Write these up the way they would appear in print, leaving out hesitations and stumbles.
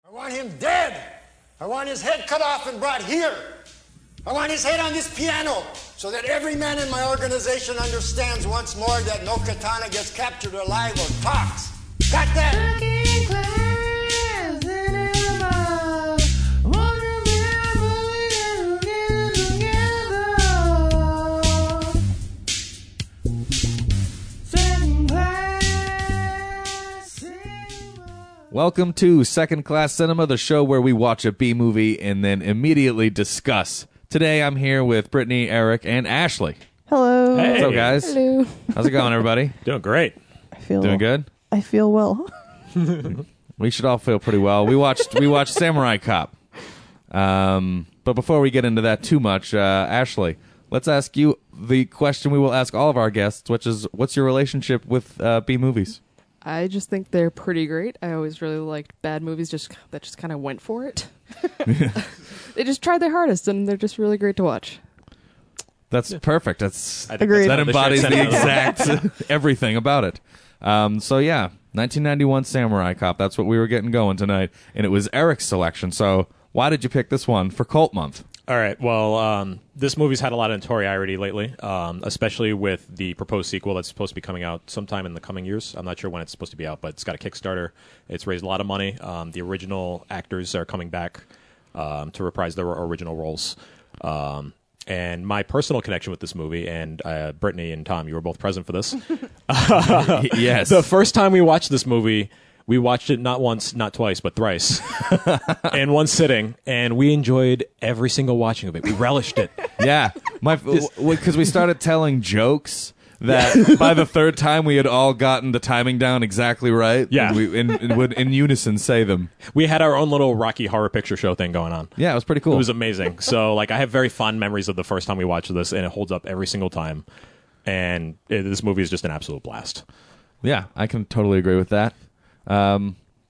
I want him dead. I want his head cut off and brought here. I want his head on this piano so that every man in my organization understands once more that no Katana gets captured alive or talks. Got that? Welcome to Second Class Cinema, the show where we watch a B movie and then immediately discuss. Today I'm here with Brittany, Eric, and Ashley. Hello. Hey. What's up, guys? Hello. How's it going, everybody? Doing great. Doing good? I feel well. We should all feel pretty well. We watched Samurai Cop. But before we get into that too much, Ashley, let's ask you the question we will ask all of our guests, which is, what's your relationship with B movies? I just think they're pretty great. I always really liked bad movies that just kind of went for it. They just tried their hardest, and they're just really great to watch. That's perfect. Agreed. That embodies the exact everything about it. So yeah, 1991 Samurai Cop. That's what we were getting going tonight, and it was Eric's selection. So why did you pick this one for Cult Month? All right. Well, this movie's had a lot of notoriety lately, especially with the proposed sequel that's supposed to be coming out sometime in the coming years. I'm not sure when it's supposed to be out, but it's got a Kickstarter. It's raised a lot of money. The original actors are coming back to reprise their original roles. And my personal connection with this movie, and Brittany and Tom, you were both present for this. Yes. The first time we watched this movie, we watched it not once, not twice, but thrice in one sitting, and we enjoyed every single watching of it. We relished it. Yeah, because we started telling jokes that by the third time we had all gotten the timing down exactly right. Yeah. And we would in unison say them. We had our own little Rocky Horror Picture Show thing going on. Yeah, it was pretty cool. It was amazing. So, I have very fond memories of the first time we watched this, and it holds up every single time. And this movie is just an absolute blast. Yeah, I can totally agree with that.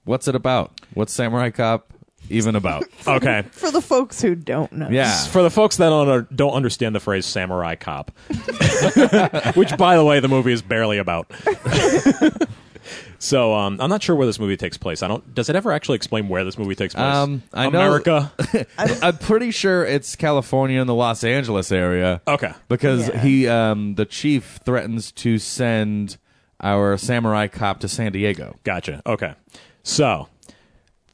What's it about? What's Samurai Cop even about? Okay. For the folks who don't know. Yeah. For the folks that don't understand the phrase Samurai Cop, which, by the way, the movie is barely about. So I'm not sure where this movie takes place. Does it ever actually explain where this movie takes place? I America. know. I'm pretty sure it's California and the Los Angeles area. Okay. Because Yeah. the chief threatens to send our Samurai Cop to San Diego. Gotcha. Okay. So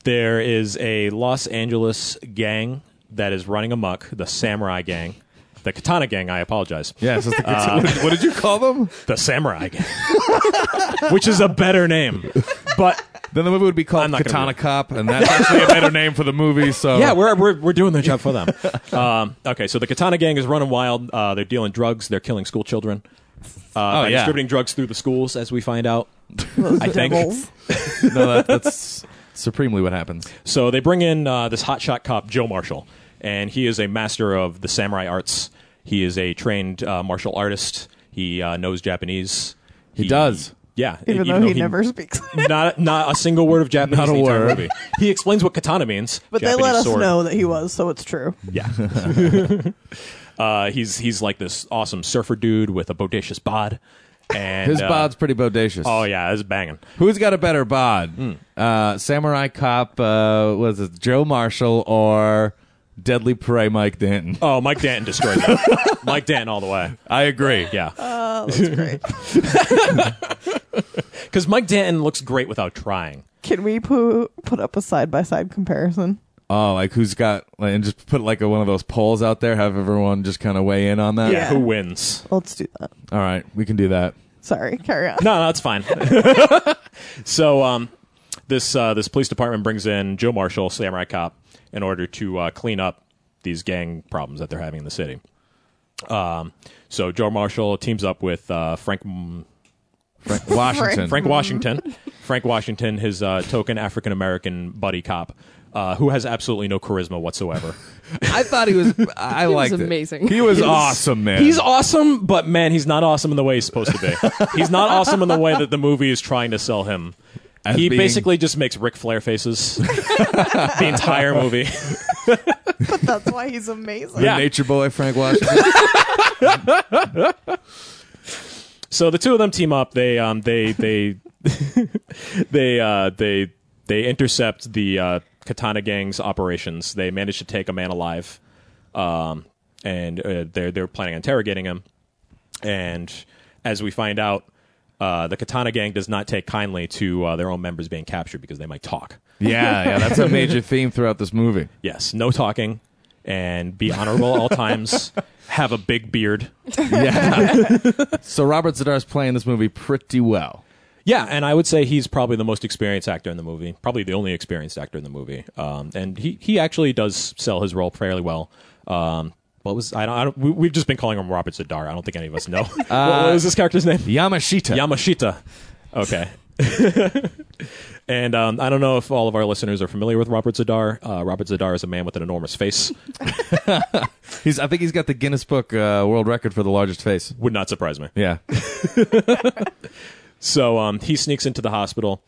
there is a Los Angeles gang that is running amok, the Samurai Gang. The Katana Gang, I apologize. Yes. What did you call them? The Samurai Gang. Which is a better name. But Then the movie would be called I'm not gonna Katana do it. Cop, and that's actually a better name for the movie. So yeah, we're doing the job for them. Okay, so the Katana Gang is running wild. They're dealing drugs. They're killing school children. By distributing drugs through the schools, as we find out. I think. No, that's supremely what happens. So they bring in this hotshot cop, Joe Marshall, and he is a master of the samurai arts. He is a trained martial artist. He knows Japanese. He does. Yeah. Even though he never speaks. Not a single word of Japanese Not a in the entire word. movie. He explains what katana means. But Japanese they let us sword. know that he was, so it's true. Yeah. He's like this awesome surfer dude with a bodacious bod. And His bod's pretty bodacious. Oh, yeah, it's banging. Who's got a better bod? Samurai Cop, was it Joe Marshall or Deadly Prey Mike Danton? Oh, Mike Danton destroyed that. Mike Danton all the way. I agree. Yeah. That's great. Because Mike Danton looks great without trying. Can we put up a side-by-side comparison? Oh, like who's got, and just put like one of those polls out there, have everyone just kind of weigh in on that? Yeah. Who wins? Let's do that. All right, we can do that. Sorry, carry on. No, it's fine. So this police department brings in Joe Marshall, Samurai Cop, in order to clean up these gang problems that they're having in the city. So Joe Marshall teams up with Frank Washington. Frank Washington, his token African-American buddy cop, who has absolutely no charisma whatsoever. I thought he was, I liked it. amazing. He was awesome, man. He's awesome, but man, he's not awesome in the way he's supposed to be. He's not awesome in the way that the movie is trying to sell him. He basically just makes Ric Flair faces the entire movie. But that's why he's amazing. The Nature Boy, Frank Washington. So the two of them team up. They intercept the Katana gang's operations. They managed to take a man alive, and they're planning on interrogating him. And as we find out, the Katana gang does not take kindly to their own members being captured because they might talk. Yeah, that's a major theme throughout this movie. Yes, no talking, and be honorable at all times. Have a big beard. Yeah. So Robert Zadar's playing this movie pretty well. Yeah, and I would say he's probably the most experienced actor in the movie, probably the only experienced actor in the movie. And he actually does sell his role fairly well. We've just been calling him Robert Zadar. I don't think any of us know. What was this character's name? Yamashita. Okay. And I don't know if all of our listeners are familiar with Robert Zadar. Robert Zadar is a man with an enormous face. I think he's got the Guinness Book World Record for the largest face. Would not surprise me. Yeah. So he sneaks into the hospital,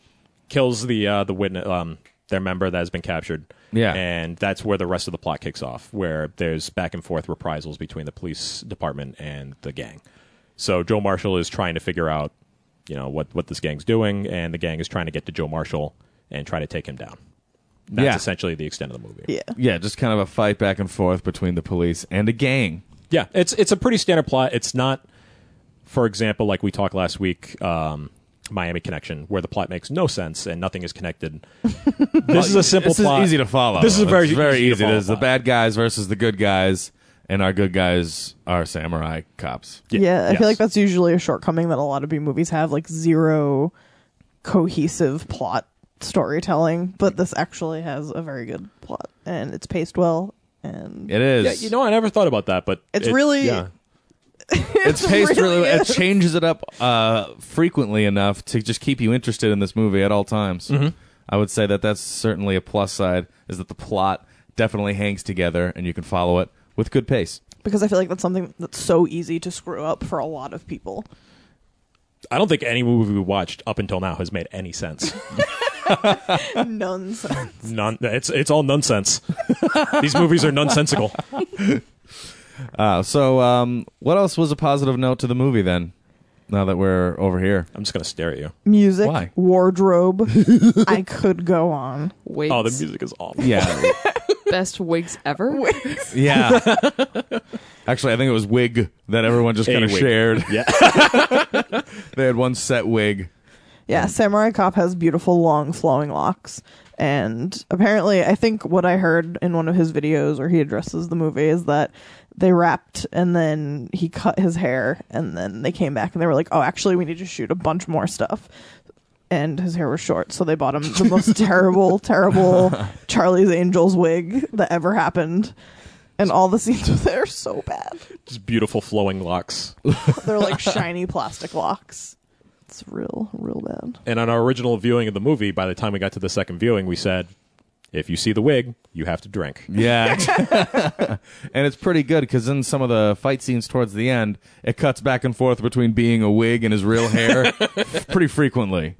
kills the witness, their member that has been captured. Yeah. And that's where the rest of the plot kicks off, where there's back and forth reprisals between the police department and the gang. So Joe Marshall is trying to figure out, what this gang's doing, and the gang is trying to get to Joe Marshall and try to take him down. That's essentially the extent of the movie. Yeah. Yeah, just kind of a fight back and forth between the police and a gang. Yeah, it's a pretty standard plot. It's not, for example, like we talked last week, Miami Connection, where the plot makes no sense and nothing is connected. This is a simple plot. This is easy to follow. This is very easy. to follow. There's the bad guys versus the good guys, and our good guys are samurai cops. Yeah, I feel like that's usually a shortcoming that a lot of B movies have, like zero cohesive plot storytelling. But this actually has a very good plot, and it's paced well. And It is. Yeah, I never thought about that, but it's really... Yeah. It's paced really. It changes it up frequently enough to just keep you interested in this movie at all times. Mm-hmm. I would say that that's certainly a plus side, is that the plot definitely hangs together and you can follow it with good pace. Because I feel like that's something that's so easy to screw up for a lot of people. I don't think any movie we watched up until now has made any sense. Nonsense. It's all nonsense. These movies are nonsensical. So what else was a positive note to the movie then, now that we're over here? I'm just going to stare at you. Music, Why? wardrobe. I could go on. Wigs. Oh, the music is awful. Yeah. Best wigs ever. Yeah. Actually, I think it was wig that everyone just kind of wig. shared. Yeah. They had one set wig. Yeah, Samurai Cop has beautiful, long, flowing locks. And apparently, I think what I heard in one of his videos where he addresses the movie is that they wrapped and then he cut his hair and then they came back and they were like, oh, actually, we need to shoot a bunch more stuff. And his hair was short, so they bought him the most terrible Charlie's Angels wig that ever happened. And all the scenes with it are so bad. Just beautiful flowing locks. They're like shiny plastic locks. It's real bad. And on our original viewing of the movie, by the time we got to the second viewing, we said, if you see the wig, you have to drink. Yeah. And it's pretty good because in some of the fight scenes towards the end, it cuts back and forth between being a wig and his real hair pretty frequently.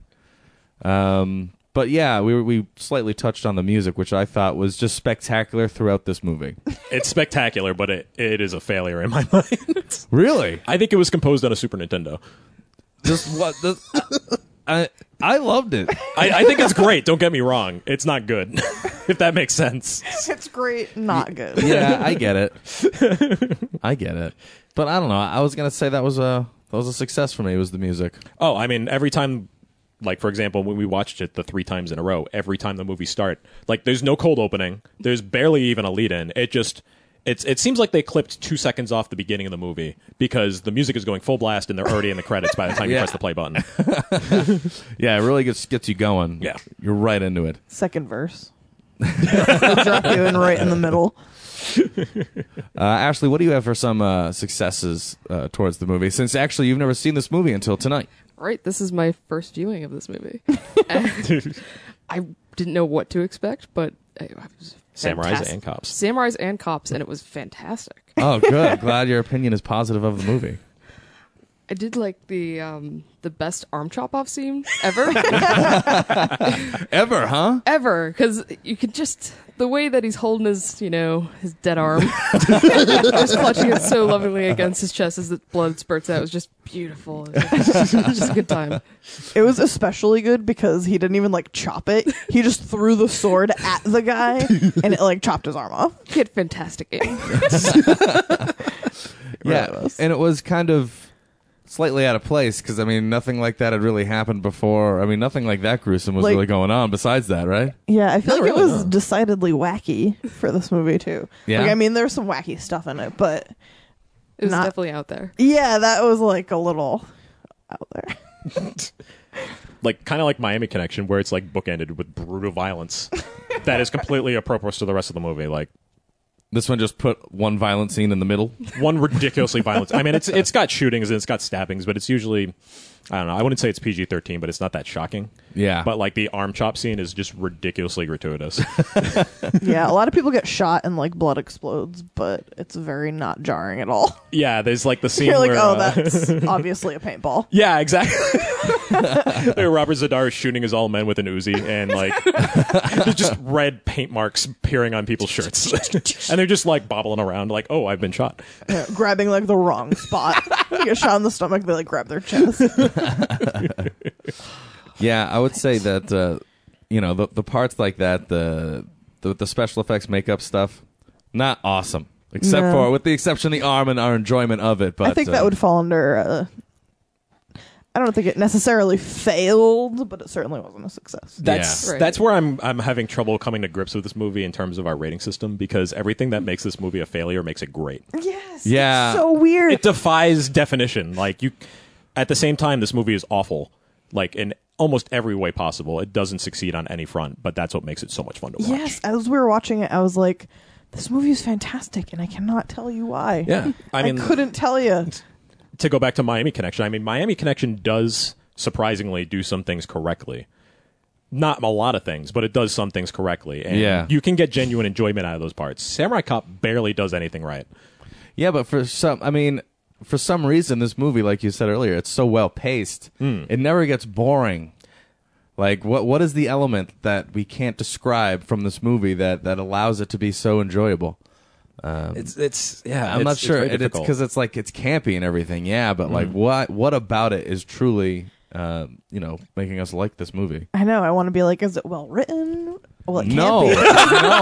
But yeah, we slightly touched on the music, which I thought was just spectacular throughout this movie. It's spectacular, but it is a failure in my mind. Really? I think it was composed on a Super Nintendo. Just what? I loved it. I think it's great. Don't get me wrong. It's not good, if that makes sense. It's great, not good. Yeah, I get it. I get it. But I don't know. I was gonna say that was a success for me. Was the music? Oh, I mean, every time, like for example, when we watched it the 3 times in a row, every time the movie start, like there's no cold opening. There's barely even a lead in. It seems like they clipped 2 seconds off the beginning of the movie because the music is going full blast and they're already in the credits by the time you press the play button. Yeah, it really gets you going. Yeah. You're right into it. Second verse. They'll drop you in right in the middle. Ashley, what do you have for some successes towards the movie? Since actually you've never seen this movie until tonight. Right, this is my first viewing of this movie. And I didn't know what to expect, but it was Samurais fantastic. and cops. Samurais and cops, and it was fantastic. Oh, good. Glad your opinion is positive of the movie. I did like the best arm chop off scene ever. Ever, huh? Ever, because you could just the way that he's holding his his dead arm, just clutching it so lovingly against his chest as the blood spurts out. It was just beautiful. It was just a good time. It was especially good because he didn't even like chop it. He just threw the sword at the guy and it like chopped his arm off. He had fantastic aim. Yeah, and it was kind of slightly out of place because, I mean, nothing like that had really happened before. I mean, nothing like that gruesome was Like- really going on besides that, right? Yeah, I feel Not like really, it was no. decidedly wacky for this movie too. Yeah? Like, I mean, there's some wacky stuff in it, but It was Not- definitely out there. yeah, that was like a little out there. Like kind of like Miami Connection, where it's like bookended with brutal violence that is completely appropriate to the rest of the movie. Like This one just put one violent scene in the middle. one ridiculously violent. I mean, it's got shootings and it's got stabbings, but it's usually, I don't know. I wouldn't say it's PG-13, but it's not that shocking. Yeah. But like the arm chop scene is just ridiculously gratuitous. Yeah, a lot of people get shot and like blood explodes, but it's very not jarring at all. Yeah, there's like the scene You're like, where oh, that's obviously a paintball. yeah, exactly. Robert Zadar is shooting his all men with an Uzi, and like there's just red paint marks appearing on people's shirts, and they're just like bobbling around, like, "Oh, I've been shot." Yeah, grabbing like the wrong spot. You get shot in the stomach, they like grab their chest. Yeah, I would say that the parts like that, the special effects makeup stuff, not awesome. Except No. for with the exception of the arm and our enjoyment of it. But I think that would fall under. I don't think it necessarily failed, but it certainly wasn't a success. That's Yeah. Right. that's where I'm having trouble coming to grips with this movie in terms of our rating system, because everything that makes this movie a failure makes it great. Yes. Yeah. It's so weird. It defies definition. Like you, at the same time, this movie is awful. Like in almost every way possible, it doesn't succeed on any front. But that's what makes it so much fun to watch. Yes. As we were watching it, I was like, "This movie is fantastic," and I cannot tell you why. Yeah, I mean, couldn't tell you. to go back to Miami Connection, I mean, Miami Connection does surprisingly do some things correctly. Not a lot of things, but it does some things correctly. And Yeah. you can get genuine enjoyment out of those parts. Samurai Cop barely does anything right. Yeah, but for some reason, this movie, like you said earlier, it's so well paced. It never gets boring. Like, what is the element that we can't describe from this movie that allows it to be so enjoyable? It's yeah. I'm not sure. very It's difficult. because it's like it's campy and everything. Yeah, but like what about it is truly making us like this movie? I know. I want to be like, is it well written? Well, it can't No, be. no,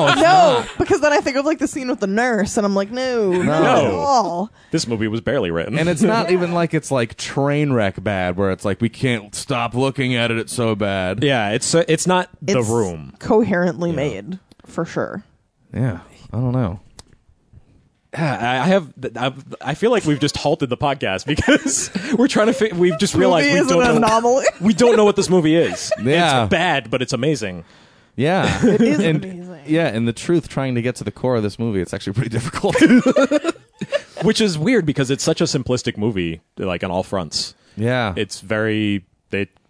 it's No, not. because then I think of like the scene with the nurse, and I'm like, no, not No. at all. This movie was barely written. And it's not even like it's like train wreck bad, where it's like we can't stop looking at it. It's so bad. yeah, it's not The It's Room. coherently made for sure. Yeah, I don't know. I feel like we've just halted the podcast because we're trying to. We've just realized Movie we is don't an know. anomaly. We don't know what this movie is. Yeah. It's bad, but it's amazing. Yeah, It is and, amazing. Yeah, and the truth, trying to get to the core of this movie, it's actually pretty difficult. Which is weird because it's such a simplistic movie, like on all fronts. Yeah, It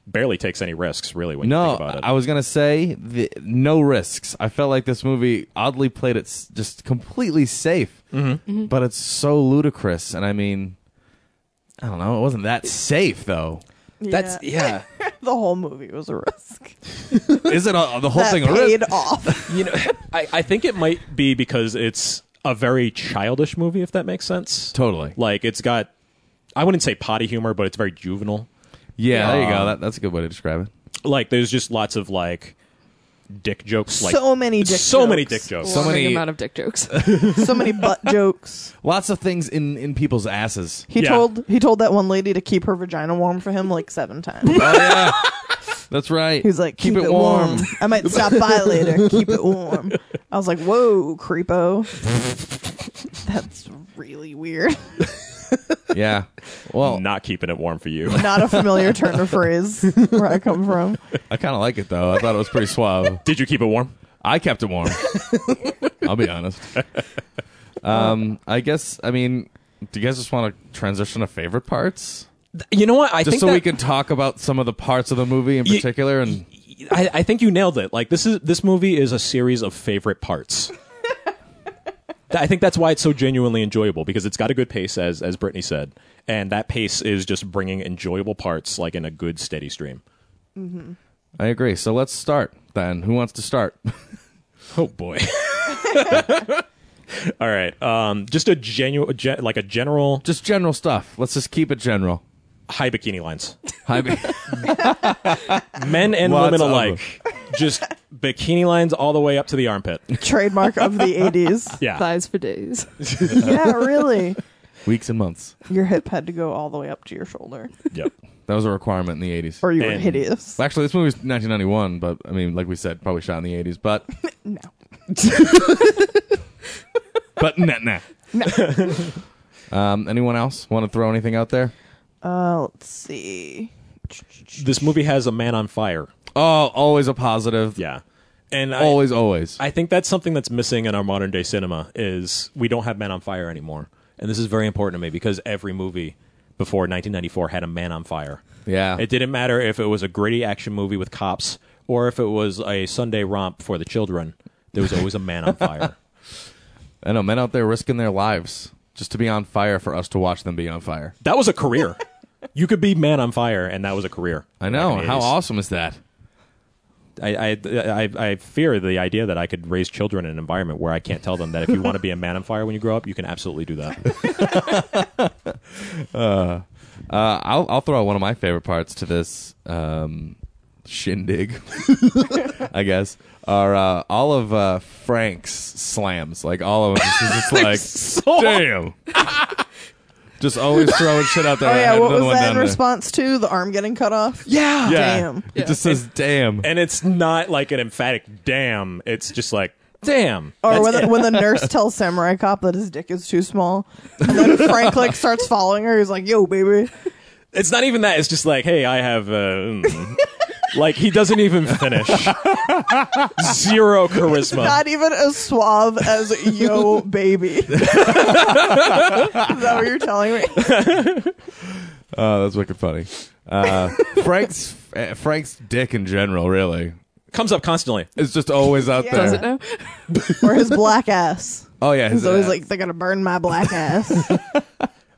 barely takes any risks, really, when you no, think about it. I was gonna say no risks. I felt like this movie oddly played it just completely safe, but it's so ludicrous. And I mean, I don't know, it wasn't that safe though. That's yeah. The whole movie was a risk. Is it the whole That thing? A paid risk? off. You know, I think it might be because it's a very childish movie, if that makes sense. Totally. Like it's got, I wouldn't say potty humor, but it's very juvenile. Yeah, there you go. That's a good way to describe it. Like there's just lots of like dick jokes. Like So many dick so jokes. many dick jokes. So Alarming many- amount of dick jokes. So many butt jokes. Lots of things in people's asses. He Yeah. told that one lady to keep her vagina warm for him like 7 times. Oh yeah, that's right. He was like, keep it warm. I might stop by later. Keep it warm. I was like, whoa, creepo. That's really weird. Yeah. Well, Not keeping it warm for you. Not a familiar turn of phrase where I come from. I kind of like it though. I thought it was pretty suave. Did you keep it warm? I kept it warm. I'll be honest. I guess. I mean, do you guys just want to transition to favorite parts, You know what? I just think so that, we can talk about some of the parts of the movie in particular? And I think you nailed it. Like this movie is a series of favorite parts. I think that's why it's so genuinely enjoyable, because it's got a good pace, as Brittany said, and that pace is just bringing enjoyable parts like in a good steady stream. Mm-hmm. I agree. So let's start then. Who wants to start? Oh boy. All right. Just a general Just general stuff. Let's just keep it general. high bikini lines. Men and Lots women of alike. Just bikini lines all the way up to the armpit. Trademark of the 80s. Yeah. Thighs for days. Yeah, really. Weeks and months. Your hip had to go all the way up to your shoulder. Yep. That was a requirement in the 80s. Or you were And- hideous. Well, actually, this movie was 1991, but I mean, like we said, probably shot in the 80s. But No. nah. Anyone else want to throw anything out there? Let's see. This movie has a man on fire. Oh, always a positive. Yeah. And Always. I think that's something that's missing in our modern day cinema is we don't have men on fire anymore. And this is very important to me because every movie before 1994 had a man on fire. Yeah. It didn't matter if it was a gritty action movie with cops or if it was a Sunday romp for the children. There was always a man on fire. I know, men out there risking their lives just to be on fire for us to watch them be on fire. That was a career. You could be man on fire, and that was a career. I know. Back in the How 80s. awesome is that? I fear the idea that I could raise children in an environment where I can't tell them that if you want to be a man on fire when you grow up, you can absolutely do that. I'll throw out one of my favorite parts to this shindig, I guess, are all of Frank's slams. Like, all of them. It's just like, damn. Just always throwing shit out there. Oh, I yeah. had What another was one that down in there. response to? The arm getting cut off? Yeah. Damn. It just says, damn. And it's not like an emphatic damn. It's just like, damn. Or That's it. when the nurse tells Samurai Cop that his dick is too small, and then Frank like starts following her. He's like, "Yo, baby." It's not even that. It's just like, hey, I have... like, he doesn't even finish. Zero charisma. Not even as suave as "Yo, baby." Is that what you're telling me? Oh, that's wicked funny. Frank's dick in general, really, Comes up constantly. is just always out Yeah. there. Does it now? Or his black ass. Oh yeah, He's always like, "They're gonna burn my black ass,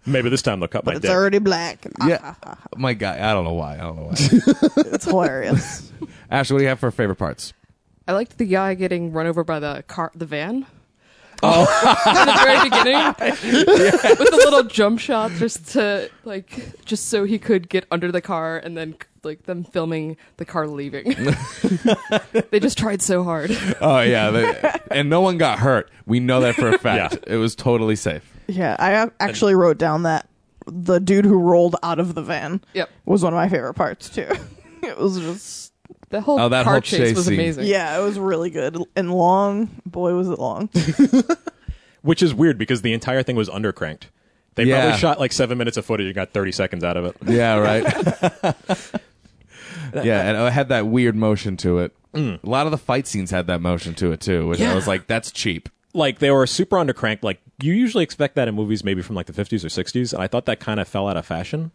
Maybe this time they'll cut but my it's dick. already black." yeah. My guy, I don't know why. It's hilarious. Ashley, what do you have for favorite parts? I liked the guy getting run over by the van. Oh, at the very beginning, with the little jump shot, just so he could get under the car, and then like them filming the car leaving. They just tried so hard. Oh yeah, and no one got hurt. We know that for a fact. Yeah. It was totally safe. Yeah, I actually wrote down that the dude who rolled out of the van Yep, was one of my favorite parts too. It was just, the whole that car whole chase was chase scene. amazing. yeah, it was really good and long. Boy, was it long. Which is weird because the entire thing was undercranked. They Yeah. probably shot like 7 minutes of footage and got 30 seconds out of it. Yeah, right. Yeah, and it had that weird motion to it. A lot of the fight scenes had that motion to it too, which I Yeah. was like, that's cheap. Like, they were super undercranked. Like, you usually expect that in movies maybe from like the 50s or 60s, and I thought that kind of fell out of fashion.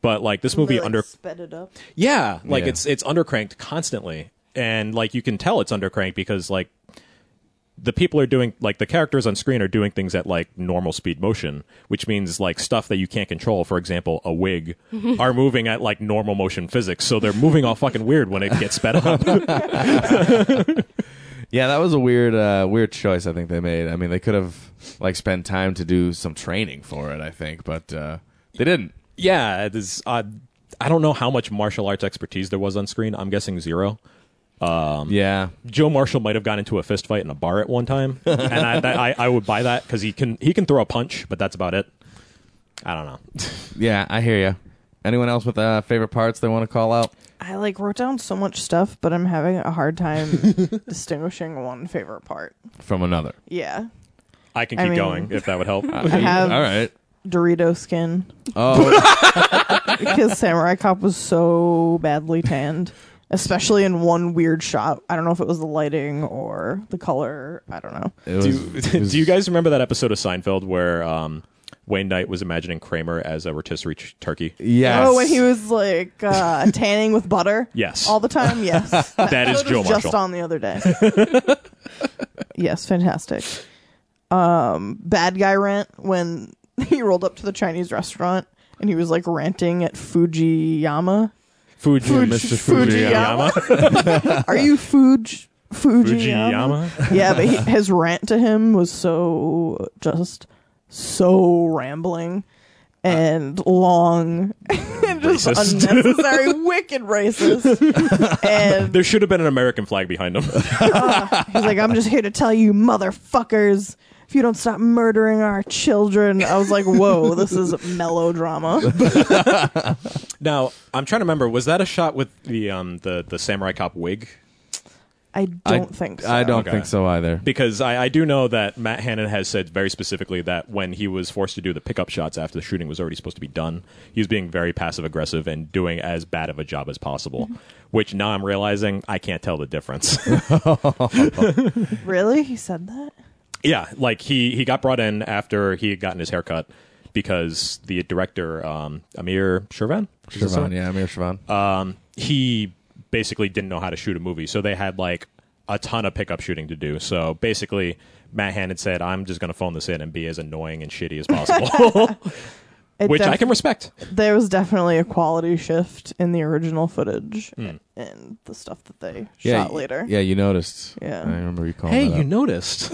But like this movie sped it up. Yeah, like Yeah. it's undercranked constantly, and like you can tell it's undercranked because like the people are doing, like, the characters on screen are doing things at like normal speed motion, which means like stuff that you can't control, for example a wig, are moving at like normal motion physics, so they're moving all fucking weird when it gets sped up. Yeah, that was a weird choice I think they made. I mean, they could have like spent time to do some training for it, I think, but they didn't. Yeah, it is, I don't know how much martial arts expertise there was on screen. I'm guessing zero. Yeah. Joe Marshall might have gone into a fist fight in a bar at one time, and I would buy that because he can throw a punch, but that's about it. I don't know. Yeah, I hear you. Anyone else with favorite parts they want to call out? I like wrote down so much stuff, but I'm having a hard time distinguishing one favorite part. From another. Yeah, I can I keep mean- going if that would help. I have All right. Dorito skin Oh, because Samurai Cop was so badly tanned, especially in one weird shot. I don't know if it was the lighting or the color. I don't know. it was, Do you guys remember that episode of Seinfeld where Wayne Knight was imagining Kramer as a rotisserie turkey? Yes. Oh, when he was like tanning with butter. Yes. all the time. Yes, That is episode Joe was just Marshall. on the other day. Yes, fantastic. bad guy rant when he rolled up to the Chinese restaurant and he was like ranting at Fujiyama. Mr. Fujiyama. Are you Fujiyama? Yeah, but his rant to him was so rambling and long and just Racist. unnecessary, wicked racist. And There should have been an American flag behind him. he's like, I'm just here to tell you, motherfuckers, if you don't stop murdering our children. I was like, whoa, this is melodrama. Now, I'm trying to remember, was that a shot with the Samurai Cop wig? I don't think so. I don't Okay. think so either. Because I do know that Matt Hannon has said very specifically that when he was forced to do the pickup shots after the shooting was already supposed to be done, he was being very passive-aggressive and doing as bad of a job as possible, which now I'm realizing I can't tell the difference. Really? He said that? Yeah, like he got brought in after he had gotten his haircut because the director, Amir Shervan? Amir Shervan. He basically didn't know how to shoot a movie, so they had like a ton of pickup shooting to do. So basically, Matt Hannon said, I'm just going to phone this in and be as annoying and shitty as possible, which I can respect. There was definitely a quality shift in the original footage and the stuff that they shot later. Yeah, you noticed. Yeah. I remember you calling that out. Noticed.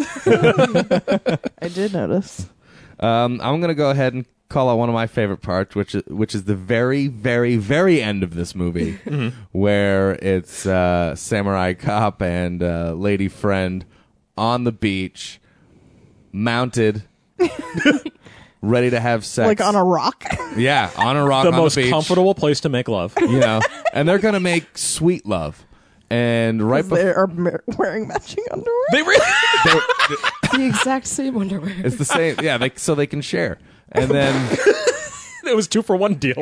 I did notice. I'm going to go ahead and call out one of my favorite parts, which is the very, very, very end of this movie, where it's Samurai Cop and lady friend on the beach, mounted, ready to have sex. Like on a rock. Yeah, on a rock The on most the beach. comfortable place to make love. You know, and they're going to make sweet love. And right They before... are wearing matching underwear. They really... The exact same underwear. It's the same. Yeah, so they can share. And then... It was 2-for-1 deal.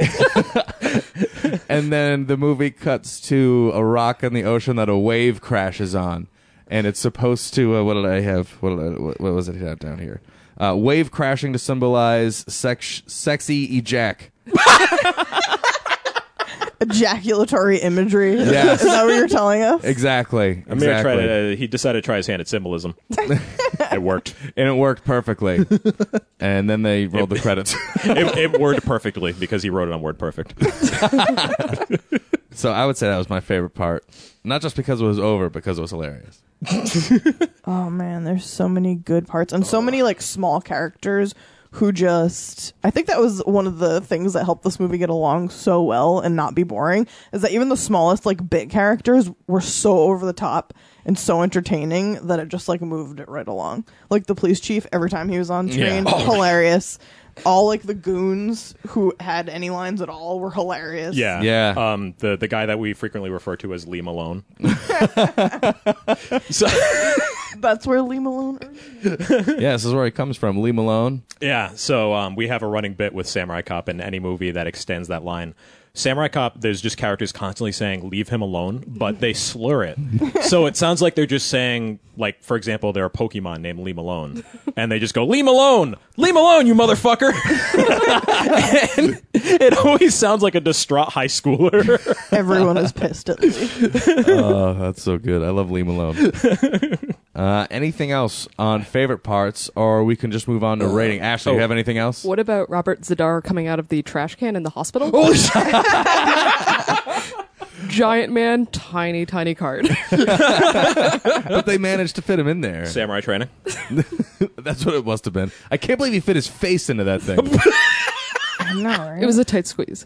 And then the movie cuts to a rock in the ocean that a wave crashes on, and it's supposed to. What did I have? What was it have down here? Wave crashing to symbolize sexy ejac. Ejaculatory imagery. Yes. Is that what you're telling us? Exactly. Amir he decided to try his hand at symbolism. It worked. And it worked perfectly. And then they rolled the credits. It worked perfectly because he wrote it on WordPerfect. So I would say that was my favorite part, not just because it was over, because it was hilarious. Oh man, there's so many good parts and so many like small characters who just, I think that was one of the things that helped this movie get along so well and not be boring, is that even the smallest like big characters were so over the top and so entertaining that it just like moved it right along. Like the police chief, every time he was on screen, hilarious. All like the goons who had any lines at all were hilarious. Yeah. Yeah. The guy that we frequently refer to as Lee Malone. So, That's where Lee Malone Yeah, this is where he comes from, Lee Malone. yeah, so we have a running bit with Samurai Cop in any movie that extends that line. Samurai Cop, there's just characters constantly saying, leave him alone, but they slur it. So it sounds like they're just saying, like, for example, they're a Pokemon named Lee Malone, and they just go, Lee Malone! Lee Malone, you motherfucker! And it always sounds like a distraught high schooler. everyone is pissed at Lee. Oh, that's so good. I love Lee Malone. Anything else on favorite parts, or we can just move on to rating? Ashley, you have anything else? What about Robert Zadar coming out of the trash can in the hospital? Giant man, tiny, tiny card. But they managed to fit him in there. Samurai training. That's what it must have been. I can't believe he fit his face into that thing. I know, right? It was a tight squeeze.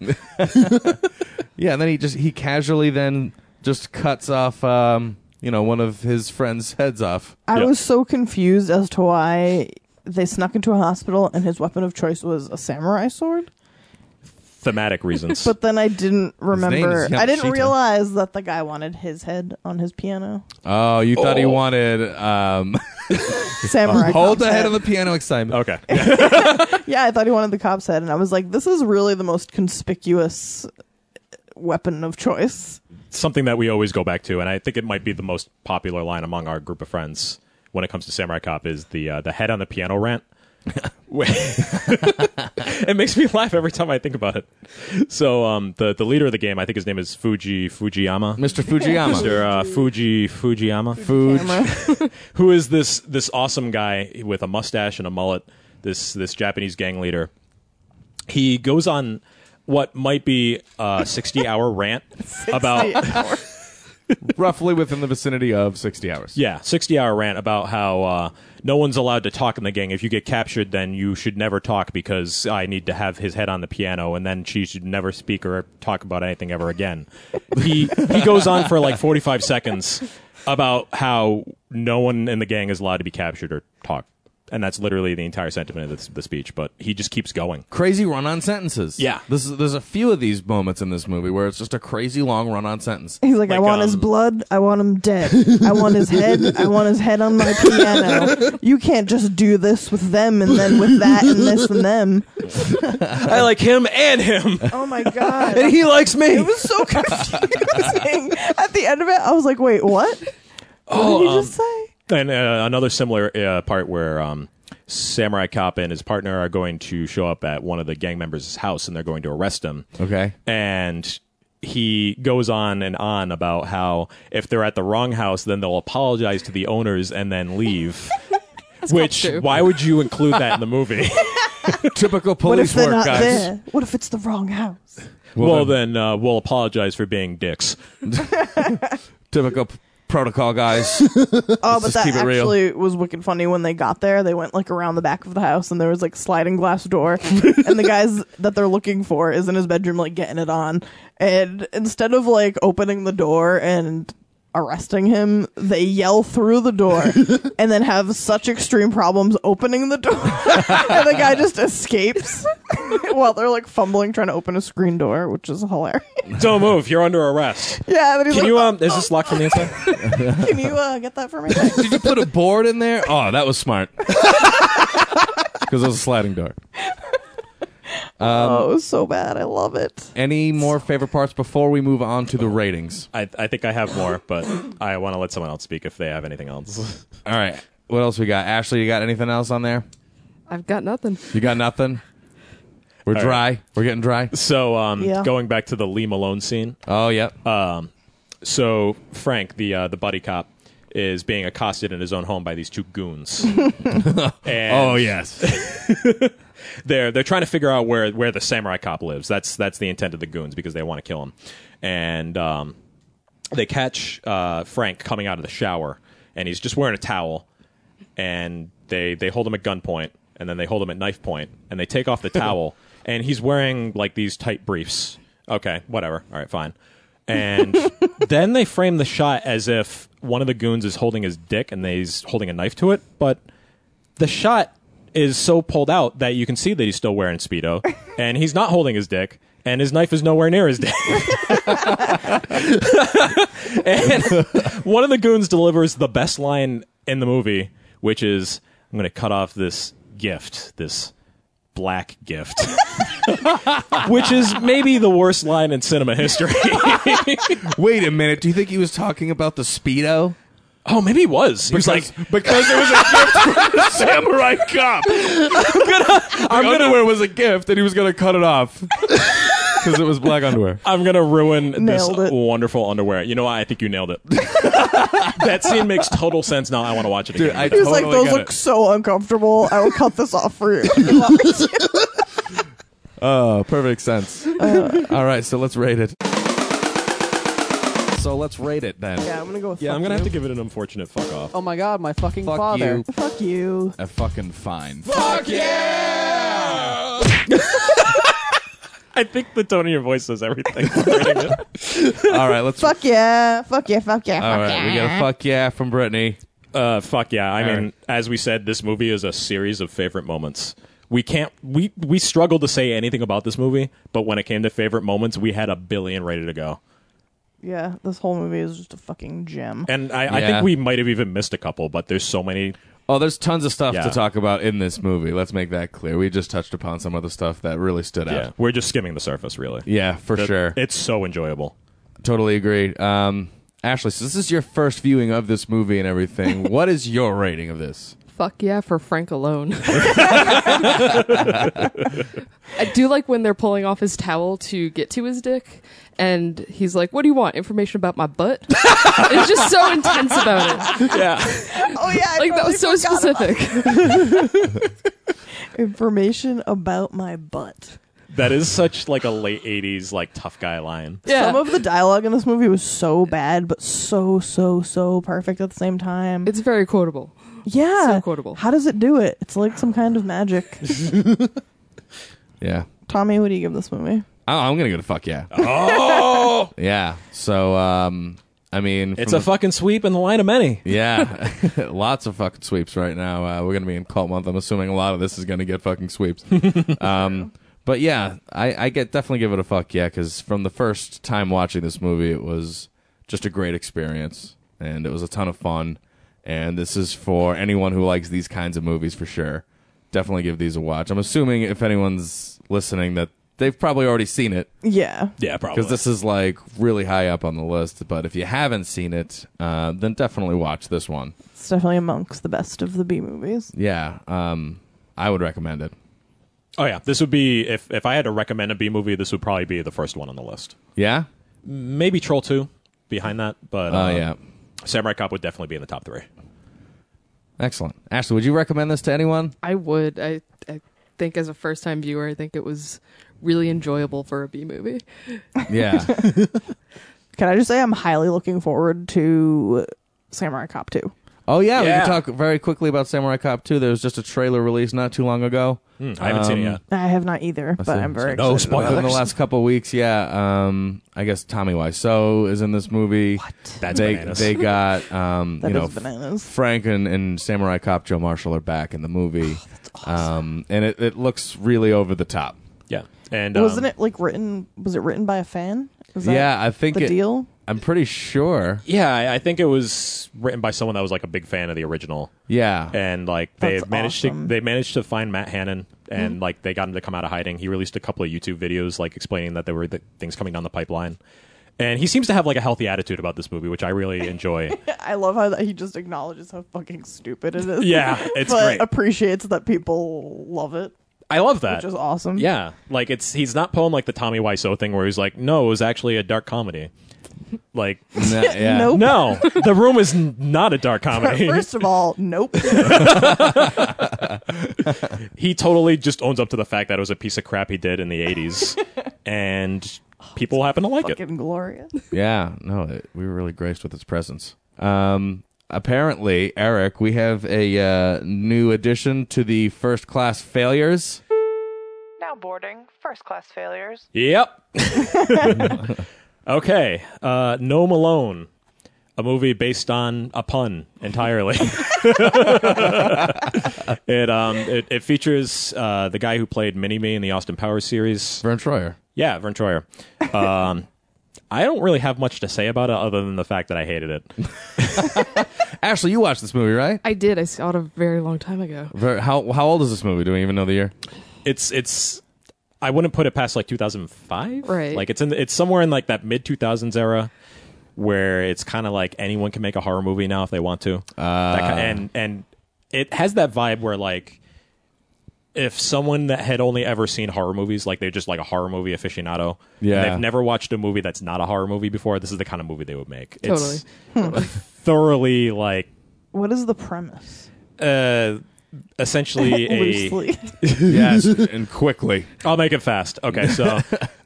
Yeah, and then he casually then just cuts off one of his friends' heads off. I Yep. was so confused as to why they snuck into a hospital and his weapon of choice was a samurai sword. Thematic reasons. But then I didn't remember. is I didn't Yamashita. realize that the guy wanted his head on his piano. Oh, you thought he wanted Samurai. hold cop's the head on the piano excitement. Okay. Yeah, I thought he wanted the cop's head, and I was like, this is really the most conspicuous weapon of choice. Something that we always go back to, and I think it might be the most popular line among our group of friends when it comes to Samurai Cop, is the head on the piano rant. It makes me laugh every time I think about it. So the leader of the game, I think his name is Fujiyama. Mr. Fujiyama. Mr. Fujiyama. Who is this awesome guy with a mustache and a mullet, this Japanese gang leader. He goes on what might be a 60-hour rant about... Roughly within the vicinity of 60 hours. Yeah, 60-hour rant about how no one's allowed to talk in the gang. If you get captured, then you should never talk because I need to have his head on the piano, and then she should never speak or talk about anything ever again. He goes on for like 45 seconds about how no one in the gang is allowed to be captured or talk. And that's literally the entire sentiment of the speech, but he just keeps going. Crazy run-on sentences. Yeah. There's a few of these moments in this movie where it's just a crazy long run-on sentence. He's like, I want his blood. I want him dead. I want his head. I want his head on my piano. You can't just do this with them and then with that and this and them. I like him and him. Oh, my God. And he likes me. It was so confusing. At the end of it, I was like, wait, what? What did he just say? And another similar part where Samurai Cop and his partner are going to show up at one of the gang members' house, and they're going to arrest him. Okay. And he goes on and on about how if they're at the wrong house, then they'll apologize to the owners and then leave. Which, why would you include that in the movie? Typical What if police they're work, not guys. there? What if it's the wrong house? Well, then we'll apologize for being dicks. Typical protocol, guys. Oh, but that keep it real. actually was wicked funny when they got there. They went like around the back of the house and there was like sliding glass door and the guys that they're looking for is in his bedroom like getting it on. And instead of like opening the door and arresting him, they yell through the door and then have such extreme problems opening the door. And the guy just escapes while they're like fumbling trying to open a screen door, which is hilarious. Don't move. You're under arrest. Yeah. Then he's Can like, you, is this locked from the inside? can you get that for me? Did you put a board in there? Oh, that was smart. Because it was a sliding door. Oh, it was so bad. I love it. Any more favorite parts before we move on to the ratings? I think I have more, but I want to let someone else speak if they have anything else. All right. What else we got? Ashley, you got anything else on there? I've got nothing. You got nothing? We're All dry. right. We're getting dry. So, Yeah. going back to the Lee Malone scene. Oh, yep. So Frank, the buddy cop, is being accosted in his own home by these two goons. And oh, yes. they're trying to figure out where the samurai cop lives. That's the intent of the goons because they want to kill him. And they catch Frank coming out of the shower, and he's just wearing a towel. And they hold him at gunpoint, and then they hold him at knife point, and they take off the towel, and he's wearing like these tight briefs. Okay, whatever. All right, fine. And then they frame the shot as if one of the goons is holding his dick and he's holding a knife to it, but the shot is so pulled out that you can see that he's still wearing speedo, and he's not holding his dick, and his knife is nowhere near his dick. And one of the goons delivers the best line in the movie, which is, I'm going to cut off this gift, this black gift. Which is maybe the worst line in cinema history. Wait a minute. Do you think he was talking about the speedo? Oh, maybe he was. He was like, because it was a gift from the samurai cop. The underwear was a gift, and he was going to cut it off because it was black underwear. I'm going to ruin this Nailed it. wonderful underwear. You know what? I think you nailed it. That scene makes total sense now. I want to watch it again. Dude, I He was like, totally those get look it. so uncomfortable. I will cut this off for you. Oh, perfect sense. All right, so let's rate it. So let's rate it then. Yeah, I'm gonna go with Yeah, fuck I'm going to you. have to give it an unfortunate fuck off. Oh my god, my fucking Fuck father. you. Fuck you. A fucking fine. Fuck yeah! I think the tone of your voice says everything. All right, let's. Fuck yeah. Fuck yeah. Fuck yeah. All Fuck right, we yeah. got a fuck yeah from Brittany. Fuck yeah. I mean, right. as we said, this movie is a series of favorite moments. We struggled to say anything about this movie, but when it came to favorite moments, we had a billion ready to go. Yeah, this whole movie is just a fucking gem. And I Yeah. think we might have even missed a couple, but there's so many. Oh, there's tons of stuff Yeah. to talk about in this movie. Let's make that clear. We just touched upon some of the stuff that really stood Yeah, out. we're just skimming the surface, really. Yeah, for sure. It's so enjoyable. Totally agreed. Ashley, so this is your first viewing of this movie and everything. What is your rating of this? fuck yeah for Frank alone. I do like when they're pulling off his towel to get to his dick, and he's like, "What do you want? Information about my butt?" It's just so intense about it. Yeah. Oh yeah, I Like that was so specific. Information about my butt. That is such like a late 80s like tough guy line. Yeah. Some of the dialogue in this movie was so bad, but so perfect at the same time. It's very quotable. Yeah. So quotable. How does it do it? It's like some kind of magic. Yeah. Tommy, what do you give this movie? I'm gonna go to fuck yeah. Oh, Yeah. So I mean, it's from a fucking sweep in the line of many. yeah, lots of fucking sweeps right now. We're gonna be in cult month. I'm assuming a lot of this is gonna get fucking sweeps. But yeah, I definitely give it a fuck yeah, because from the first time watching this movie, it was just a great experience, and it was a ton of fun. And this is for anyone who likes these kinds of movies for sure. Definitely give these a watch. I'm assuming if anyone's listening that they've probably already seen it, Yeah. Yeah, probably. because this is like really high up on the list. But if you haven't seen it, then definitely watch this one. It's definitely amongst the best of the B movies. Yeah, I would recommend it. Oh yeah, this would be if I had to recommend a B movie, this would probably be the first one on the list. Yeah. Maybe Troll 2 behind that, but Yeah. Samurai Cop would definitely be in the top 3. Excellent. Ashley, would you recommend this to anyone? I would. I think as a first time viewer, I think it was really enjoyable for a B movie. Yeah. Can I just say I'm highly looking forward to Samurai Cop 2. Oh, yeah. We Yeah. can talk very quickly about Samurai Cop 2. There was just a trailer released not too long ago. I haven't seen it yet. I have not either, but I'm very No excited. spoilers. Within the last couple of weeks, yeah. I guess Tommy Wiseau is in this movie. That's they bananas. they got That you know is bananas. Frank and Samurai Cop Joe Marshall are back in the movie. That's awesome. And it looks really over the top. Yeah, and Wasn't it like written? Was it written by a fan? Was that Yeah, I think the deal? I'm pretty sure. Yeah, I think it was written by someone that was like a big fan of the original, Yeah. and like That's they managed awesome. to find Matt Hannon, and like they got him to come out of hiding. He released a couple of YouTube videos like explaining that there were things coming down the pipeline, and he seems to have like a healthy attitude about this movie, which I really enjoy. I love how that he just acknowledges how fucking stupid it is. Yeah, it's but great. appreciates that people love it, I love that. which is awesome. Yeah, like he's not pulling like the Tommy Wiseau thing where he's like, no, it was actually a dark comedy. Like, Yeah. Nope. no, The Room is not a dark comedy. First of all, nope. He totally just owns up to the fact that it was a piece of crap he did in the 80s, and people happen to like it. Fucking glorious. Yeah, no, we were really graced with its presence. Apparently, Eric, we have a new addition to the first class failures. Now boarding first class failures. Yep. Okay, Gnome Alone, a movie based on a pun entirely. It features the guy who played Mini-Me in the Austin Powers series. Vern Troyer. Yeah, Vern Troyer. I don't really have much to say about it other than the fact that I hated it. Ashley, you watched this movie, right? I did. I saw it a very long time ago. How old is this movie? Do we even know the year? It's I wouldn't put it past like 2005. Right. Like it's somewhere in like that mid 2000s era where it's kind of like anyone can make a horror movie now if they want to. And it has that vibe where like if someone that had only ever seen horror movies, like they're just like a horror movie aficionado, Yeah. and they've never watched a movie that's not a horror movie before, this is the kind of movie they would make. Totally. It's thoroughly like What is the premise? essentially a Loosely. Yes, and quickly. I'll make it fast. Okay, so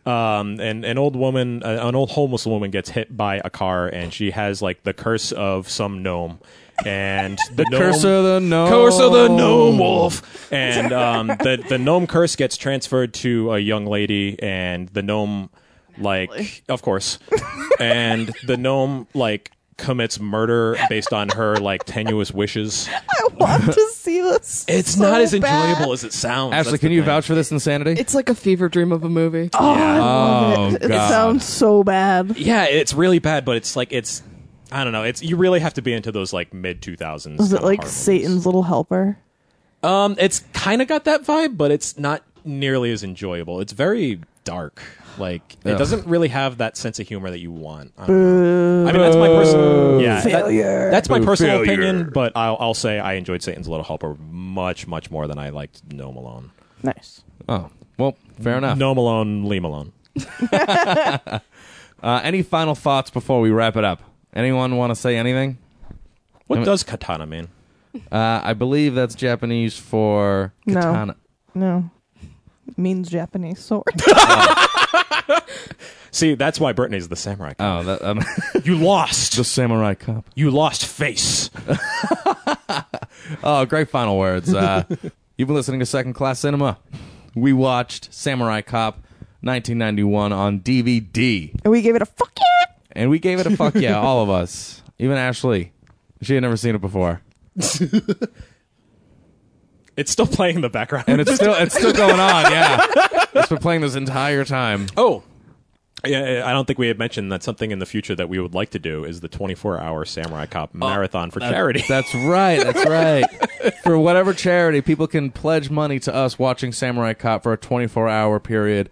an old woman, an old homeless woman gets hit by a car, and she has like the curse of some gnome, and the Curse of the Gnome. Curse of the Gnome Wolf, and the gnome curse gets transferred to a young lady, and the gnome, like, of course, and the gnome like commits murder based on her like tenuous wishes. I want to see this. It's so not as bad. enjoyable as it sounds. Ashley, That's can the you thing. vouch for this insanity? It's like a fever dream of a movie. Oh, I love it. It God. sounds so bad. Yeah, it's really bad, but it's like I don't know. It's you really have to be into those like mid 2000s. Was it like Satan's Little Helper? It's kind of got that vibe, but it's not nearly as enjoyable. It's very dark. Like Ugh. it doesn't really have that sense of humor that you want. I don't know. I mean, that's my personal that's my personal opinion. But I'll say I enjoyed Satan's Little Helper much more than I liked No Malone. Nice. Oh, well, fair enough. No Malone, Lee Malone. Any final thoughts before we wrap it up? Anyone want to say anything? What does katana mean? I believe that's Japanese for katana. No. It means Japanese sword. See, that's why Brittany's the samurai cop. Oh, You lost. the samurai cop. You lost face. Oh, great final words. You've been listening to Second Class Cinema. We watched Samurai Cop 1991 on DVD. And we gave it a fuck yeah. And we gave it a fuck yeah, all of us. Even Ashley. She had never seen it before. It's still playing in the background. And it's still going on, yeah. It's been playing this entire time. Oh. Yeah, I don't think we had mentioned that something in the future that we would like to do is the 24-hour Samurai Cop marathon for charity. That's right. For whatever charity, people can pledge money to us watching Samurai Cop for a 24-hour period,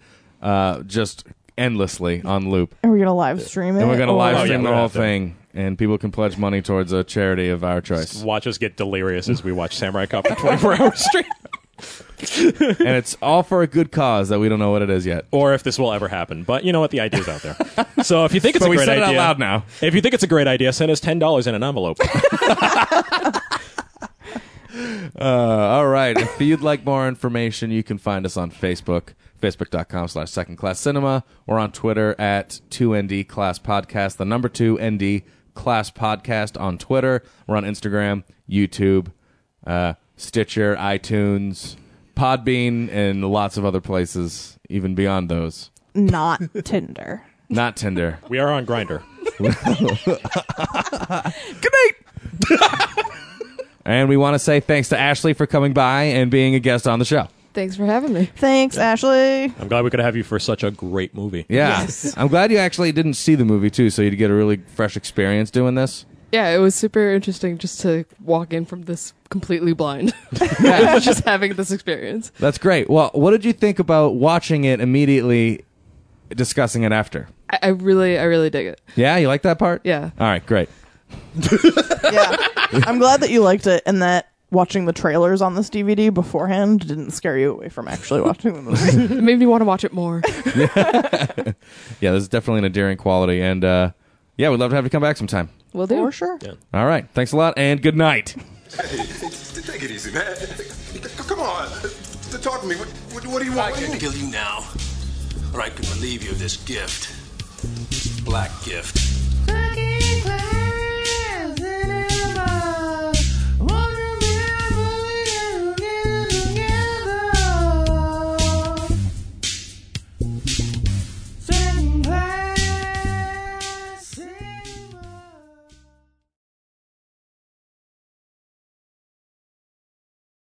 just endlessly on loop. And we're going to live stream it. And we're going to live stream the we're whole out there. thing, and people can pledge money towards a charity of our choice. Watch us get delirious as we watch Samurai Cop for 24 hours straight. And it's all for a good cause that we don't know what it is yet. Or if this will ever happen. But you know what? The idea's out there. So if you think it's But a we great said idea. it out loud now. If you think it's a great idea, send us $10 in an envelope. All right. If you'd like more information, you can find us on Facebook, facebook.com/secondclasscinema, or on Twitter at 2NDClassPodcast, the number 2ND Class Podcast on Twitter. We're on Instagram, YouTube, Stitcher, iTunes, Podbean, and lots of other places, even beyond those. Not Tinder. Not Tinder. We are on Grindr. Good night. And we want to say thanks to Ashley for coming by and being a guest on the show. Thanks for having me. Thanks, Ashley. I'm glad we could have you for such a great movie. Yeah. Yes. I'm glad you actually didn't see the movie, too, so you'd get a really fresh experience doing this. Yeah, it was super interesting just to walk in from this completely blind. Just having this experience. That's great. Well, what did you think about watching it immediately, discussing it after? I really dig it. Yeah, you like that part? Yeah. All right, great. Yeah. I'm glad that you liked it and that watching the trailers on this DVD beforehand didn't scare you away from actually watching the movie. It made me want to watch it more. Yeah, there's definitely an endearing quality, and yeah, we'd love to have you come back sometime. Will do. For sure. Yeah. All right, thanks a lot, and good night. Hey, take it easy, man. Come on. Talk to me. What do you want? I can kill you now, or I can relieve you of this gift. Black gift.